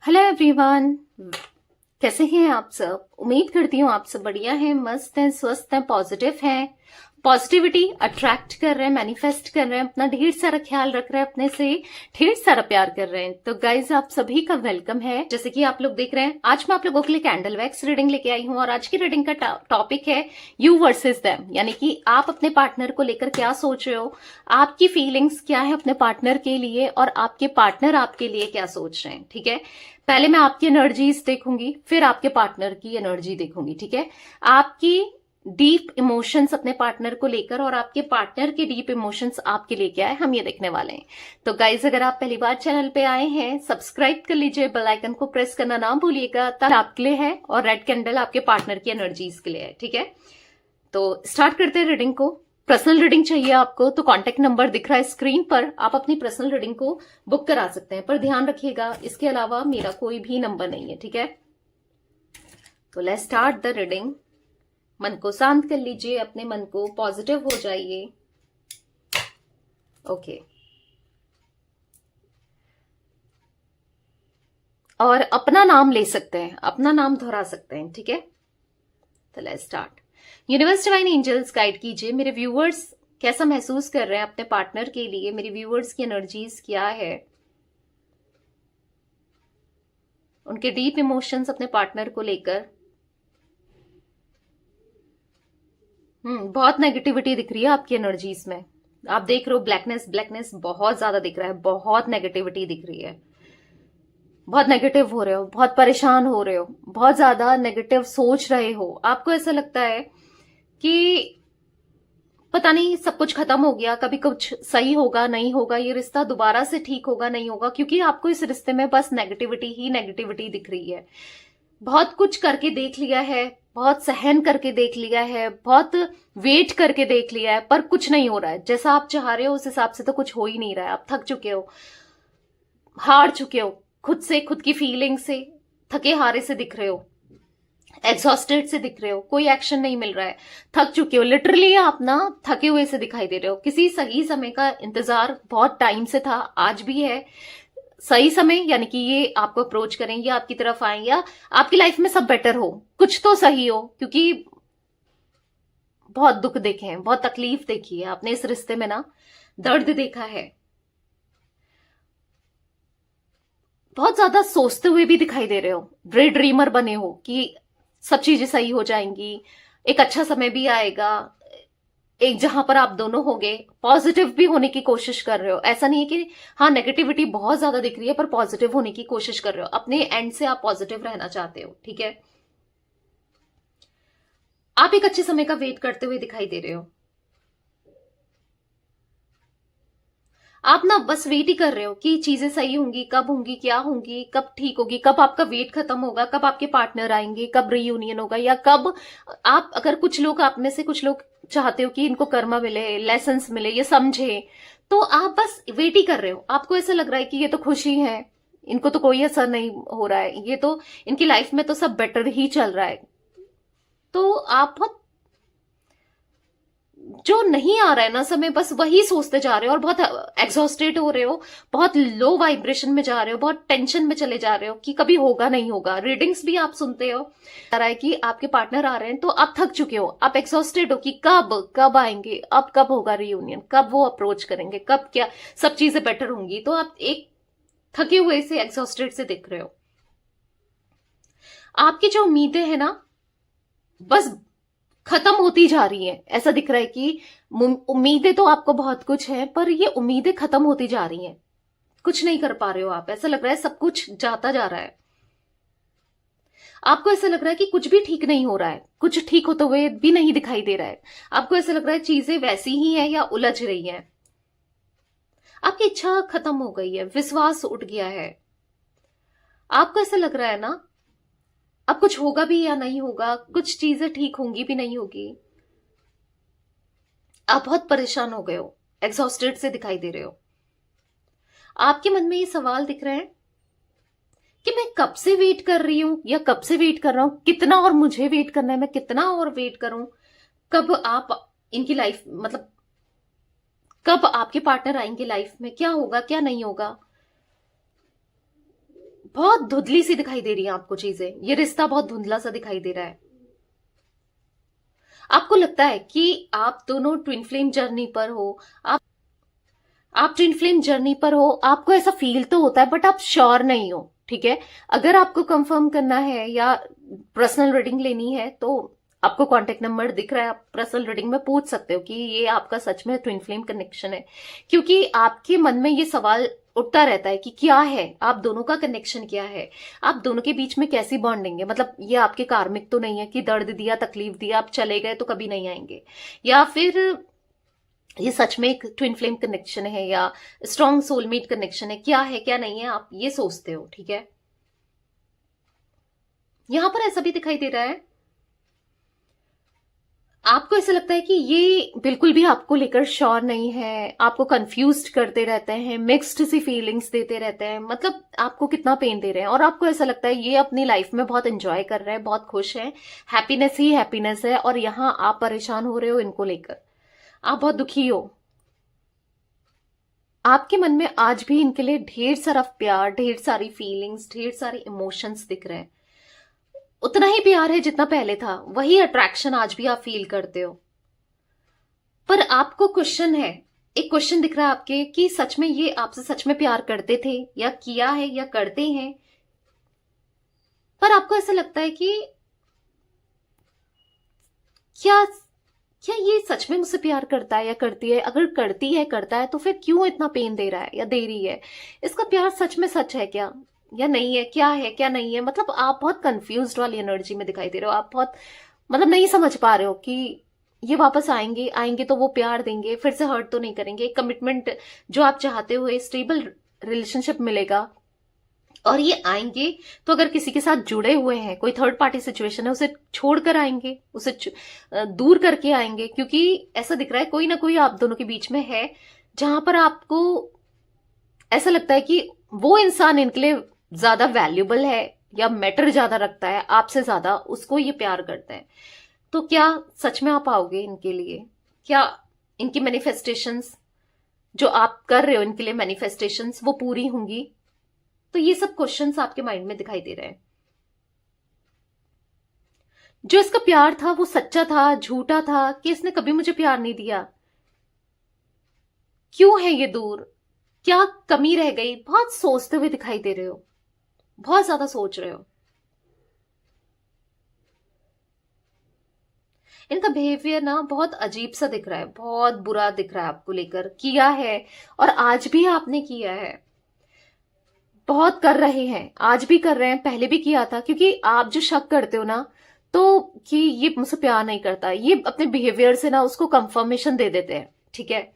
Hello everyone. कैसे हैं आप सब? उम्मीद करती हूँ आप सब बढ़िया हैं, मस्त हैं, स्वस्थ हैं, पॉजिटिव हैं। पॉजिटिविटी अट्रैक्ट कर रहे हैं, मैनिफेस्ट कर रहे हैं, अपना ढेर सारा ख्याल रख रहे हैं, अपने से ढेर सारा प्यार कर रहे हैं। तो गाइज आप सभी का वेलकम है। जैसे कि आप लोग देख रहे हैं, आज मैं आप लोगों के लिए कैंडल वैक्स रीडिंग लेके आई हूँ और आज की रीडिंग का टॉपिक है यू वर्सेस देम, यानी कि आप अपने पार्टनर को लेकर क्या सोच रहे हो, आपकी फीलिंग्स क्या है अपने पार्टनर के लिए और आपके पार्टनर आपके लिए क्या सोच रहे हैं। ठीक है, पहले मैं आपकी एनर्जीज देखूंगी, फिर आपके पार्टनर की एनर्जी देखूंगी। ठीक है, आपकी डीप इमोशंस अपने पार्टनर को लेकर और आपके पार्टनर के डीप इमोशंस आपके लिए क्या है, हम ये देखने वाले हैं। तो गाइज अगर आप पहली बार चैनल पे आए हैं, सब्सक्राइब कर लीजिए, बेल आइकन को प्रेस करना ना भूलिएगा। तब आपके लिए है और रेड कैंडल आपके पार्टनर की एनर्जीज के लिए है। ठीक है, तो स्टार्ट करते हैं रीडिंग को। पर्सनल रीडिंग चाहिए आपको तो कांटेक्ट नंबर दिख रहा है स्क्रीन पर, आप अपनी पर्सनल रीडिंग को बुक करा सकते हैं, पर ध्यान रखिएगा इसके अलावा मेरा कोई भी नंबर नहीं है। ठीक है, तो लेट्स स्टार्ट द रीडिंग। मन को शांत कर लीजिए, अपने मन को पॉजिटिव हो जाइए। ओके, और अपना नाम ले सकते हैं, अपना नाम दोहरा सकते हैं। ठीक है, तो let's start. Universe divine angels guide कीजिए, मेरे व्यूअर्स कैसा महसूस कर रहे हैं अपने पार्टनर के लिए, मेरे व्यूअर्स की एनर्जीज क्या है, उनके डीप इमोशंस अपने पार्टनर को लेकर। बहुत नेगेटिविटी दिख रही है आपकी एनर्जीज में। आप देख रहे हो ब्लैकनेस, ब्लैकनेस बहुत ज्यादा दिख रहा है, बहुत नेगेटिविटी दिख रही है, बहुत नेगेटिव हो रहे हो, बहुत परेशान हो रहे हो, बहुत ज्यादा नेगेटिव सोच रहे हो। आपको ऐसा लगता है कि पता नहीं सब कुछ खत्म हो गया, कभी कुछ सही होगा नहीं होगा, ये रिश्ता दोबारा से ठीक होगा नहीं होगा, क्योंकि आपको इस रिश्ते में बस नेगेटिविटी ही नेगेटिविटी दिख रही है। बहुत कुछ करके देख लिया है, बहुत सहन करके देख लिया है, बहुत वेट करके देख लिया है, पर कुछ नहीं हो रहा है जैसा आप चाह रहे हो, उस हिसाब से तो कुछ हो ही नहीं रहा है। आप थक चुके हो, हार चुके हो, खुद से, खुद की फीलिंग से थके हारे से दिख रहे हो, एग्जॉस्टेड से दिख रहे हो, कोई एक्शन नहीं मिल रहा है, थक चुके हो, लिटरली आप ना थके हुए से दिखाई दे रहे हो। किसी सही समय का इंतजार बहुत टाइम से था, आज भी है सही समय, यानी कि ये आपको अप्रोच करें या आपकी तरफ आए या आपकी लाइफ में सब बेटर हो, कुछ तो सही हो, क्योंकि बहुत दुख देखे हैं, बहुत तकलीफ देखी है आपने इस रिश्ते में ना, दर्द देखा है, बहुत ज्यादा सोचते हुए भी दिखाई दे रहे हो, ड्रे ड्रीमर बने हो कि सब चीजें सही हो जाएंगी, एक अच्छा समय भी आएगा, एक जहां पर आप दोनों होगे, पॉजिटिव भी होने की कोशिश कर रहे हो। ऐसा नहीं है कि हाँ नेगेटिविटी बहुत ज्यादा दिख रही है, पर पॉजिटिव होने की कोशिश कर रहे हो, अपने एंड से आप पॉजिटिव रहना चाहते हो। ठीक है, आप एक अच्छे समय का वेट करते हुए दिखाई दे रहे हो। आप ना बस वेट ही कर रहे हो कि चीजें सही होंगी, कब होंगी, क्या होंगी, कब ठीक होगी, कब आपका वेट खत्म होगा, कब आपके पार्टनर आएंगे, कब रीयूनियन होगा, या कब आप, अगर कुछ लोग आप में से कुछ लोग चाहते हो कि इनको कर्मा मिले, लेसन्स मिले, ये समझे, तो आप बस वेट ही कर रहे हो। आपको ऐसा लग रहा है कि ये तो खुशी है, इनको तो कोई असर नहीं हो रहा है, ये तो इनकी लाइफ में तो सब बेटर ही चल रहा है। तो आप बहुत, जो नहीं आ रहा है ना समय, बस वही सोचते जा रहे हो और बहुत एग्जॉस्टेड हो रहे हो, बहुत लो वाइब्रेशन में जा रहे हो, बहुत टेंशन में चले जा रहे हो कि कभी होगा नहीं होगा। रीडिंग्स भी आप सुनते हो, आ रहा है कि आपके पार्टनर आ रहे हैं तो आप थक चुके हो, आप एग्जॉस्टेड हो कि कब कब आएंगे, अब कब होगा रियूनियन, कब वो अप्रोच करेंगे, कब क्या सब चीजें बेटर होंगी। तो आप एक थके हुए से, एग्जॉस्टेड से दिख रहे हो। आपकी जो उम्मीदें हैं ना, बस खत्म होती जा रही है। ऐसा दिख रहा है कि उम्मीदें तो आपको बहुत कुछ है, पर ये उम्मीदें खत्म होती जा रही हैं, कुछ नहीं कर पा रहे हो आप। ऐसा लग रहा है सब कुछ जाता जा रहा है, आपको ऐसा लग रहा है कि कुछ भी ठीक नहीं हो रहा है, कुछ ठीक होते हुए भी नहीं दिखाई दे रहा है। आपको ऐसा लग रहा है चीजें वैसी ही है या उलझ रही हैं। आपकी इच्छा खत्म हो गई है, विश्वास उठ गया है। आपको ऐसा लग रहा है ना, अब कुछ होगा भी या नहीं होगा, कुछ चीजें ठीक होंगी भी नहीं होगी। आप बहुत परेशान हो गए हो, एग्जॉस्टेड से दिखाई दे रहे हो। आपके मन में ये सवाल दिख रहे हैं कि मैं कब से वेट कर रही हूं या कब से वेट कर रहा हूं, कितना और मुझे वेट करना है, मैं कितना और वेट करूं, कब आप इनकी लाइफ, मतलब कब आपके पार्टनर आएंगे लाइफ में, क्या होगा क्या नहीं होगा। बहुत धुंधली सी दिखाई दे रही है आपको चीजें, ये रिश्ता बहुत धुंधला सा दिखाई दे रहा है। आपको लगता है कि आप दोनों ट्विन फ्लेम जर्नी पर हो, आप ट्विन फ्लेम जर्नी पर हो, आपको ऐसा फील तो होता है बट आप श्योर नहीं हो, ठीक है। अगर आपको कंफर्म करना है या पर्सनल रीडिंग लेनी है तो आपको कांटेक्ट नंबर दिख रहा है, आप पर्सनल रीडिंग में पूछ सकते हो कि ये आपका सच में ट्विन फ्लेम कनेक्शन है, क्योंकि आपके मन में ये सवाल उठता रहता है कि क्या है, आप दोनों का कनेक्शन क्या है, आप दोनों के बीच में कैसी बॉन्डिंग है। मतलब ये आपके कार्मिक तो नहीं है कि दर्द दिया, तकलीफ दिया, आप चले गए तो कभी नहीं आएंगे, या फिर ये सच में एक ट्विन फ्लेम कनेक्शन है या स्ट्रॉन्ग सोलमेट कनेक्शन है, क्या है क्या नहीं है, आप ये सोचते हो, ठीक है। यहां पर ऐसा भी दिखाई दे रहा है, आपको ऐसा लगता है कि ये बिल्कुल भी आपको लेकर श्योर नहीं है, आपको कंफ्यूज्ड करते रहते हैं, मिक्स्ड सी फीलिंग्स देते रहते हैं, मतलब आपको कितना पेन दे रहे हैं। और आपको ऐसा लगता है ये अपनी लाइफ में बहुत एंजॉय कर रहे हैं, बहुत खुश हैं, हैप्पीनेस ही हैप्पीनेस है, और यहां आप परेशान हो रहे हो इनको लेकर, आप बहुत दुखी हो। आपके मन में आज भी इनके लिए ढेर सारा प्यार, ढेर सारी फीलिंग्स, ढेर सारे इमोशंस दिख रहे हैं। उतना ही प्यार है जितना पहले था, वही अट्रैक्शन आज भी आप फील करते हो। पर आपको क्वेश्चन है, एक क्वेश्चन दिख रहा है आपके कि सच में ये आपसे सच में प्यार करते थे या किया है या करते हैं। पर आपको ऐसा लगता है कि क्या क्या ये सच में मुझसे प्यार करता है या करती है, अगर करती है करता है तो फिर क्यों इतना पेन दे रहा है या दे रही है, इसका प्यार सच में सच है क्या या नहीं है क्या नहीं है। मतलब आप बहुत कंफ्यूज्ड वाली एनर्जी में दिखाई दे रहे हो, आप बहुत मतलब नहीं समझ पा रहे हो कि ये वापस आएंगे, आएंगे तो वो प्यार देंगे, फिर से हर्ट तो नहीं करेंगे, कमिटमेंट जो आप चाहते हो, स्टेबल रिलेशनशिप मिलेगा, और ये आएंगे तो अगर किसी के साथ जुड़े हुए हैं, कोई थर्ड पार्टी सिचुएशन है, उसे छोड़कर आएंगे, उसे दूर करके आएंगे, क्योंकि ऐसा दिख रहा है कोई ना कोई आप दोनों के बीच में है जहां पर आपको ऐसा लगता है कि वो इंसान इनके लिए ज्यादा वैल्यूबल है या मैटर ज्यादा रखता है आपसे ज्यादा, उसको ये प्यार करते हैं। तो क्या सच में आप आओगे इनके लिए, क्या इनकी मैनिफेस्टेशंस जो आप कर रहे हो इनके लिए मैनिफेस्टेशंस वो पूरी होंगी। तो ये सब क्वेश्चंस आपके माइंड में दिखाई दे रहे हैं। जो इसका प्यार था वो सच्चा था, झूठा था, कि इसने कभी मुझे प्यार नहीं दिया, क्यों है ये दूर, क्या कमी रह गई, बहुत सोचते हुए दिखाई दे रहे हो, बहुत ज्यादा सोच रहे हो। इनका बिहेवियर ना बहुत अजीब सा दिख रहा है, बहुत बुरा दिख रहा है आपको लेकर, किया है और आज भी आपने किया है, बहुत कर रहे हैं, आज भी कर रहे हैं, पहले भी किया था। क्योंकि आप जो शक करते हो ना तो कि ये मुझसे प्यार नहीं करता, ये अपने बिहेवियर से ना उसको कंफर्मेशन दे देते हैं, ठीक है।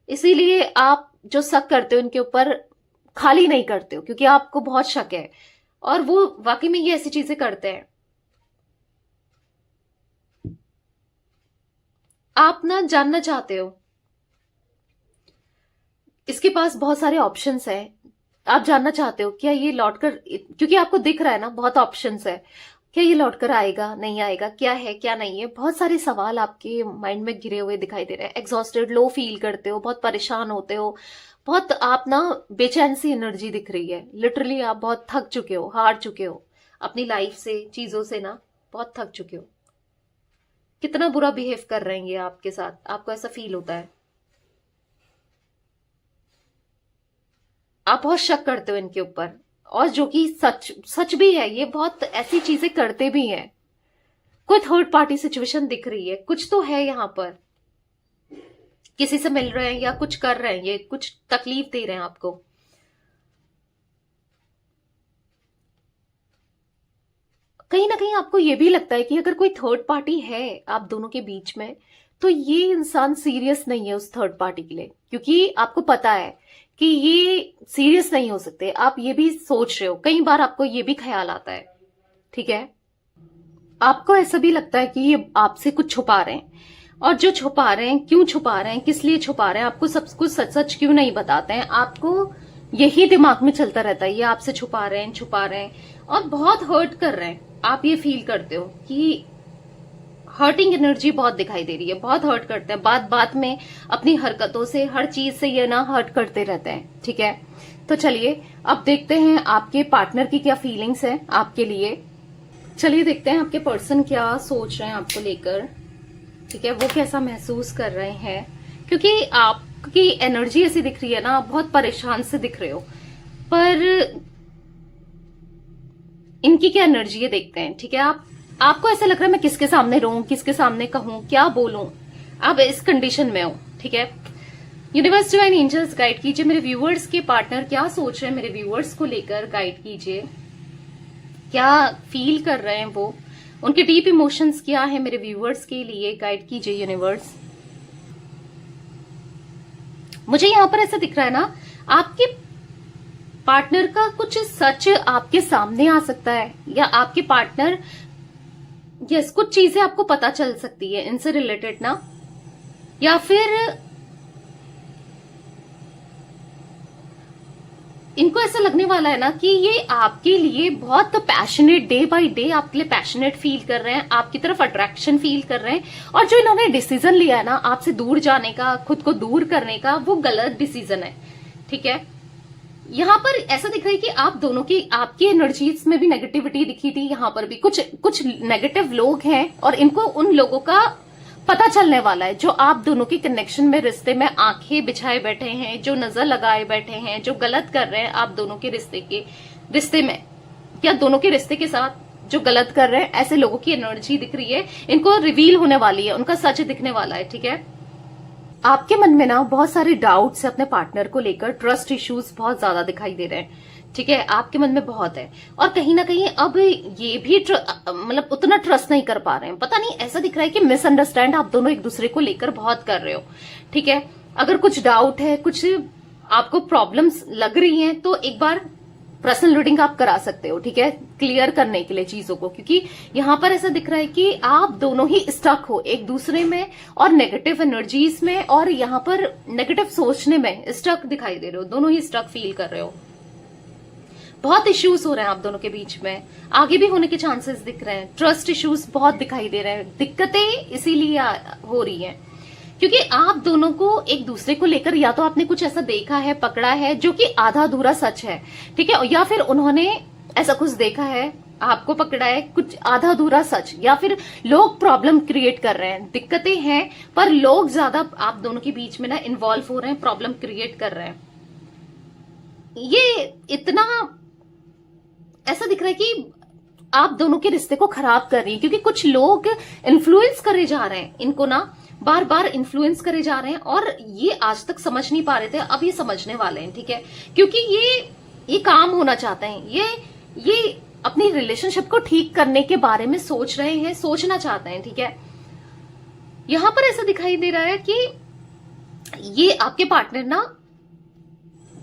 इसीलिए आप जो शक करते हो इनके ऊपर खाली नहीं करते हो, क्योंकि आपको बहुत शक है और वो वाकई में ये ऐसी चीजें करते हैं। आप ना जानना चाहते हो, इसके पास बहुत सारे ऑप्शंस हैं, आप जानना चाहते हो क्या ये लौटकर, क्योंकि आपको दिख रहा है ना बहुत ऑप्शंस है, क्या ये लौटकर आएगा नहीं आएगा, क्या है क्या नहीं है, बहुत सारे सवाल आपके माइंड में घिरे हुए दिखाई दे रहे हैं। एग्जॉस्टेड, लो फील करते हो, बहुत परेशान होते हो, बहुत आप ना बेचैन सी एनर्जी दिख रही है, लिटरली आप बहुत थक चुके हो, हार चुके हो अपनी लाइफ से, चीजों से ना बहुत थक चुके हो। कितना बुरा बिहेव कर रहे हैं ये आपके साथ, आपको ऐसा फील होता है। आप बहुत शक करते हो इनके ऊपर, और जो कि सच सच भी है, ये बहुत ऐसी चीजें करते भी हैं। कोई थर्ड पार्टी सिचुएशन दिख रही है, कुछ तो है यहां पर, किसी से मिल रहे हैं या कुछ कर रहे हैं, ये कुछ तकलीफ दे रहे हैं आपको। कहीं ना कहीं आपको ये भी लगता है कि अगर कोई थर्ड पार्टी है आप दोनों के बीच में तो ये इंसान सीरियस नहीं है उस थर्ड पार्टी के लिए, क्योंकि आपको पता है कि ये सीरियस नहीं हो सकते। आप ये भी सोच रहे हो, कई बार आपको ये भी ख्याल आता है, ठीक है। आपको ऐसा भी लगता है कि ये आपसे कुछ छुपा रहे हैं, और जो छुपा रहे हैं, क्यों छुपा रहे हैं, किस लिए छुपा रहे हैं, आपको सब कुछ सच सच क्यों नहीं बताते हैं, आपको यही दिमाग में चलता रहता है, ये आपसे छुपा रहे हैं और बहुत हर्ट कर रहे हैं। आप ये फील करते हो कि हर्टिंग एनर्जी बहुत दिखाई दे रही है, बहुत हर्ट करते हैं, बात बात में अपनी हरकतों से, हर चीज से ये ना हर्ट करते रहते हैं, ठीक है। तो चलिए अब देखते हैं आपके पार्टनर की क्या फीलिंग्स है आपके लिए। चलिए देखते हैं आपके पर्सन क्या सोच रहे हैं आपको लेकर, ठीक है, वो कैसा महसूस कर रहे हैं। क्योंकि आपकी एनर्जी ऐसी दिख रही है ना, आप बहुत परेशान से दिख रहे हो, पर इनकी क्या एनर्जी है देखते हैं, ठीक है। आपको ऐसा लग रहा है मैं किसके सामने रहूं, किसके सामने कहूं, क्या बोलूं, आप इस कंडीशन में हो, ठीक है। यूनिवर्स डिवाइन एंजल्स गाइड कीजिए मेरे व्यूअर्स के पार्टनर क्या सोच रहे हैं, मेरे व्यूअर्स को लेकर गाइड कीजिए, क्या फील कर रहे हैं वो, उनके डीप इमोशंस क्या है मेरे व्यूअर्स के लिए, गाइड कीजिए यूनिवर्स। मुझे यहां पर ऐसा दिख रहा है ना, आपके पार्टनर का कुछ सच आपके सामने आ सकता है, या आपके पार्टनर यस कुछ चीजें आपको पता चल सकती है इनसे रिलेटेड ना, या फिर इनको ऐसा लगने वाला है ना कि ये आपके लिए बहुत पैशनेट, डे बाय डे आपके लिए पैशनेट फील कर रहे हैं, आपकी तरफ अट्रैक्शन फील कर रहे हैं। और जो इन्होंने डिसीजन लिया है ना आपसे दूर जाने का, खुद को दूर करने का, वो गलत डिसीजन है, ठीक है। यहाँ पर ऐसा दिख रहा है कि आप दोनों की, आपकी एनर्जीज में भी नेगेटिविटी दिखी थी, यहाँ पर भी कुछ नेगेटिव लोग हैं और इनको उन लोगों का पता चलने वाला है जो आप दोनों के कनेक्शन में, रिश्ते में आंखें बिछाए बैठे हैं, जो नजर लगाए बैठे हैं, जो गलत कर रहे हैं आप दोनों के रिश्ते में, या दोनों के रिश्ते के साथ जो गलत कर रहे हैं, ऐसे लोगों की एनर्जी दिख रही है। इनको रिवील होने वाली है, उनका सच दिखने वाला है, ठीक है। आपके मन में ना बहुत सारे डाउट्स है अपने पार्टनर को लेकर, ट्रस्ट इश्यूज बहुत ज्यादा दिखाई दे रहे हैं, ठीक है, आपके मन में बहुत है। और कहीं ना कहीं अब ये भी मतलब उतना ट्रस्ट नहीं कर पा रहे हैं, पता नहीं ऐसा दिख रहा है कि मिसअंडरस्टैंड आप दोनों एक दूसरे को लेकर बहुत कर रहे हो, ठीक है। अगर कुछ डाउट है, कुछ आपको प्रॉब्लम्स लग रही हैं, तो एक बार पर्सनल रीडिंग आप करा सकते हो, ठीक है, क्लियर करने के लिए चीजों को। क्योंकि यहां पर ऐसा दिख रहा है कि आप दोनों ही स्टक हो एक दूसरे में और नेगेटिव एनर्जीज में, और यहां पर नेगेटिव सोचने में स्टक दिखाई दे रहे हो, दोनों ही स्टक फील कर रहे हो। बहुत इश्यूज हो रहे हैं आप दोनों के बीच में, आगे भी होने के चांसेस दिख रहे हैं। ट्रस्ट इश्यूज बहुत दिखाई दे रहे हैं, दिक्कतें इसीलिए हो रही हैं क्योंकि आप दोनों को एक दूसरे को लेकर या तो आपने कुछ ऐसा देखा है, पकड़ा है जो कि आधा अधूरा सच है, ठीक है, या फिर उन्होंने ऐसा कुछ देखा है, आपको पकड़ा है कुछ आधा अधूरा सच, या फिर लोग प्रॉब्लम क्रिएट कर रहे हैं, दिक्कतें हैं पर लोग ज्यादा आप दोनों के बीच में ना इन्वॉल्व हो रहे हैं, प्रॉब्लम क्रिएट कर रहे हैं। ये इतना ऐसा दिख रहा है कि आप दोनों के रिश्ते को खराब कर रही है, क्योंकि कुछ लोग इन्फ्लुएंस करे जा रहे हैं इनको ना, बार बार इन्फ्लुएंस करे जा रहे हैं, और ये आज तक समझ नहीं पा रहे थे, अब ये समझने वाले हैं, ठीक है। क्योंकि ये काम होना चाहते हैं, ये अपनी रिलेशनशिप को ठीक करने के बारे में सोच रहे हैं, सोचना चाहते हैं, ठीक है। यहां पर ऐसा दिखाई दे रहा है कि ये आपके पार्टनर ना,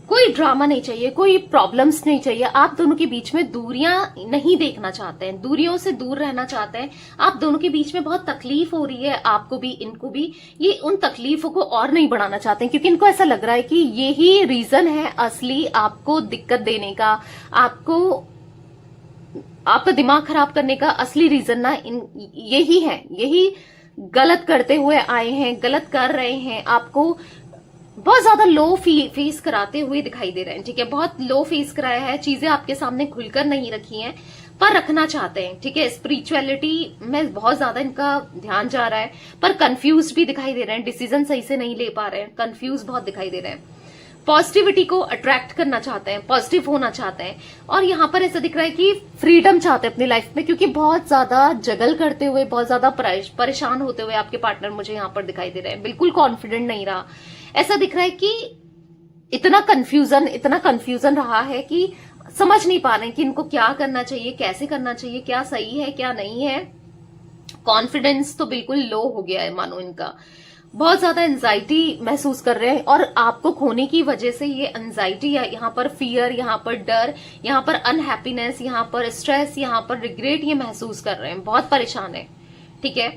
कोई ड्रामा नहीं चाहिए, कोई प्रॉब्लम्स नहीं चाहिए, आप दोनों के बीच में दूरियां नहीं देखना चाहते हैं, दूरियों से दूर रहना चाहते हैं। आप दोनों के बीच में बहुत तकलीफ हो रही है, आपको भी इनको भी, ये उन तकलीफों को और नहीं बढ़ाना चाहते हैं, क्योंकि इनको ऐसा लग रहा है कि यही रीजन है असली आपको दिक्कत देने का, आपका दिमाग खराब करने का असली रीजन ना यही है, यही गलत करते हुए आए हैं, गलत कर रहे हैं, आपको बहुत ज्यादा लो फेस कराते हुए दिखाई दे रहे हैं, ठीक है। बहुत लो फेस कराया है, चीजें आपके सामने खुलकर नहीं रखी हैं, पर रखना चाहते हैं, ठीक है। स्पिरिचुअलिटी में बहुत ज्यादा इनका ध्यान जा रहा है, पर कंफ्यूज भी दिखाई दे रहे हैं, डिसीजन सही से नहीं ले पा रहे हैं, कंफ्यूज बहुत दिखाई दे रहे हैं। पॉजिटिविटी को अट्रैक्ट करना चाहते हैं, पॉजिटिव होना चाहते हैं, और यहां पर ऐसा दिख रहा है कि फ्रीडम चाहते हैं अपनी लाइफ में, क्योंकि बहुत ज्यादा जगल करते हुए, बहुत ज्यादा परेशान होते हुए आपके पार्टनर मुझे यहां पर दिखाई दे रहे हैं, बिल्कुल कॉन्फिडेंट नहीं रहा। ऐसा दिख रहा है कि इतना कंफ्यूजन रहा है कि समझ नहीं पा रहे हैं कि इनको क्या करना चाहिए, कैसे करना चाहिए, क्या सही है क्या नहीं है। कॉन्फिडेंस तो बिल्कुल लो हो गया है मानो इनका, बहुत ज्यादा एंजाइटी महसूस कर रहे हैं, और आपको खोने की वजह से ये एंजाइटी, यहाँ पर फियर, यहाँ पर डर, यहाँ पर अनहैप्पीनेस, यहाँ पर स्ट्रेस, यहाँ पर रिग्रेट ये महसूस कर रहे हैं, बहुत परेशान है, ठीक है।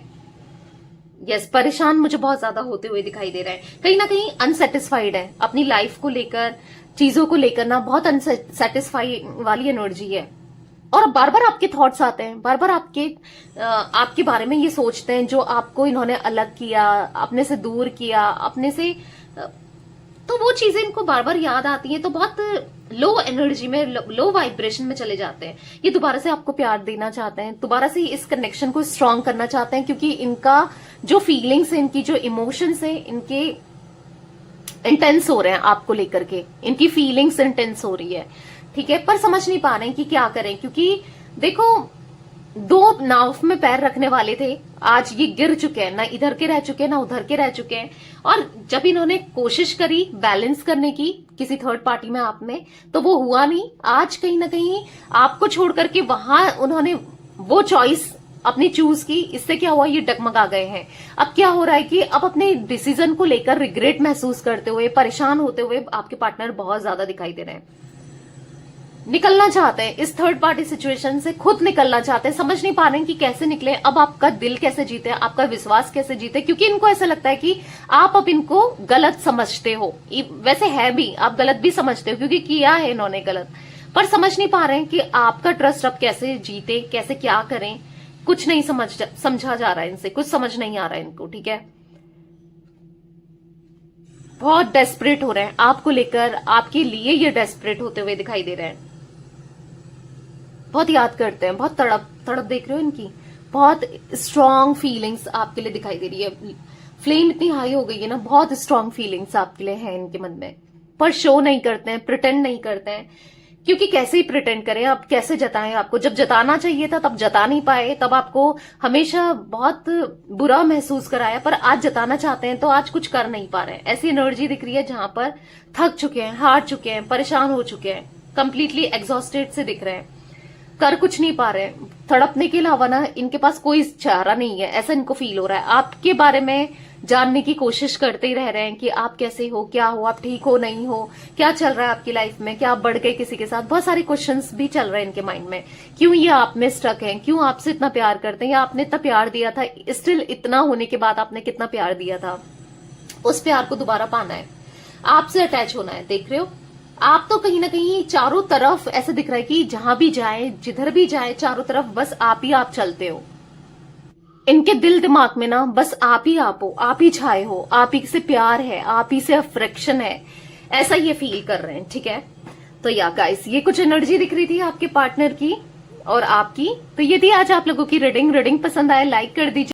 यस, परेशान मुझे बहुत ज्यादा होते हुए दिखाई दे रहे हैं, कहीं ना कहीं अनसेटिस्फाइड है अपनी लाइफ को लेकर, चीजों को लेकर ना बहुत अनसेटिस्फाई वाली एनर्जी है, और बार बार आपके थॉट्स आते हैं, बार बार आपके बारे में ये सोचते हैं, जो आपको इन्होंने अलग किया, अपने से दूर किया, अपने से तो वो चीजें इनको बार बार याद आती हैं, तो बहुत लो एनर्जी में, लो वाइब्रेशन में चले जाते हैं। ये दोबारा से आपको प्यार देना चाहते हैं, दोबारा से इस कनेक्शन को स्ट्रांग करना चाहते हैं, क्योंकि इनका जो फीलिंग्स है, इनकी जो इमोशंस है, इनके इंटेंस हो रहे हैं आपको लेकर के, इनकी फीलिंग्स इंटेंस हो रही है, ठीक है। पर समझ नहीं पा रहे हैं कि क्या करें, क्योंकि देखो दो नाव में पैर रखने वाले थे, आज ये गिर चुके हैं, ना इधर के रह चुके हैं ना उधर के रह चुके हैं। और जब इन्होंने कोशिश करी बैलेंस करने की किसी थर्ड पार्टी में आप में, तो वो हुआ नहीं। आज कहीं ना कहीं आपको छोड़ करके वहां उन्होंने वो चॉइस अपनी चूज की, इससे क्या हुआ, ये डगमगा गए हैं। अब क्या हो रहा है कि अब अपने डिसीजन को लेकर रिग्रेट महसूस करते हुए, परेशान होते हुए आपके पार्टनर बहुत ज्यादा दिखाई दे रहे हैं। निकलना चाहते हैं इस थर्ड पार्टी सिचुएशन से, खुद निकलना चाहते हैं, समझ नहीं पा रहे हैं कि कैसे निकले। अब आपका दिल कैसे जीते, आपका विश्वास कैसे जीते, क्योंकि इनको ऐसा लगता है कि आप अब इनको गलत समझते हो। वैसे है भी, आप गलत भी समझते हो क्योंकि किया है इन्होंने गलत, पर समझ नहीं पा रहे हैं कि आपका ट्रस्ट अब कैसे जीते, कैसे क्या करें। कुछ नहीं समझा जा रहा है इनसे, कुछ समझ नहीं आ रहा है इनको, ठीक है। बहुत डेस्परेट हो रहे हैं आपको लेकर, आपके लिए ये डेस्परेट होते हुए दिखाई दे रहे हैं। बहुत याद करते हैं, बहुत तड़प देख रहे हो इनकी, बहुत स्ट्रांग फीलिंग्स आपके लिए दिखाई दे रही है। फ्लेम इतनी हाई हो गई है ना, बहुत स्ट्रांग फीलिंग्स आपके लिए हैं इनके मन में, पर शो नहीं करते हैं, प्रिटेंड नहीं करते हैं, क्योंकि कैसे ही प्रिटेंड करें, अब कैसे जताएं आपको। जब जताना चाहिए था तब जता नहीं पाए, तब आपको हमेशा बहुत बुरा महसूस कराया, पर आज जताना चाहते हैं तो आज कुछ कर नहीं पा रहे हैं। ऐसी एनर्जी दिख रही है जहां पर थक चुके हैं, हार चुके हैं, परेशान हो चुके हैं, कंप्लीटली एग्जॉस्टेड से दिख रहे हैं, कर कुछ नहीं पा रहे हैं। तड़पने के अलावा ना इनके पास कोई चारा नहीं है, ऐसा इनको फील हो रहा है। आपके बारे में जानने की कोशिश करते ही रह रहे हैं कि आप कैसे हो, क्या हो, आप ठीक हो, नहीं हो, क्या चल रहा है आपकी लाइफ में, क्या आप बढ़ गए किसी के साथ। बहुत सारे क्वेश्चंस भी चल रहे हैं इनके माइंड में, क्यों ये आप में स्टक हैं, क्यों आपसे इतना प्यार करते हैं, या आपने इतना प्यार दिया था, स्टिल इतना होने के बाद आपने कितना प्यार दिया था, उस प्यार को दोबारा पाना है, आपसे अटैच होना है। देख रहे हो आप तो कहीं ना कहीं चारों तरफ ऐसा दिख रहा है कि जहां भी जाए, जिधर भी जाए, चारों तरफ बस आप ही आप चलते हो। इनके दिल दिमाग में ना बस आप ही आप हो, आप ही छाए हो, आप ही से प्यार है, आप ही से अफेक्शन है, ऐसा ये फील कर रहे हैं, ठीक है। तो या गाइस, ये कुछ एनर्जी दिख रही थी आपके पार्टनर की और आपकी। तो ये थी आज आप लोगों की रीडिंग पसंद आए लाइक कर दीजिए।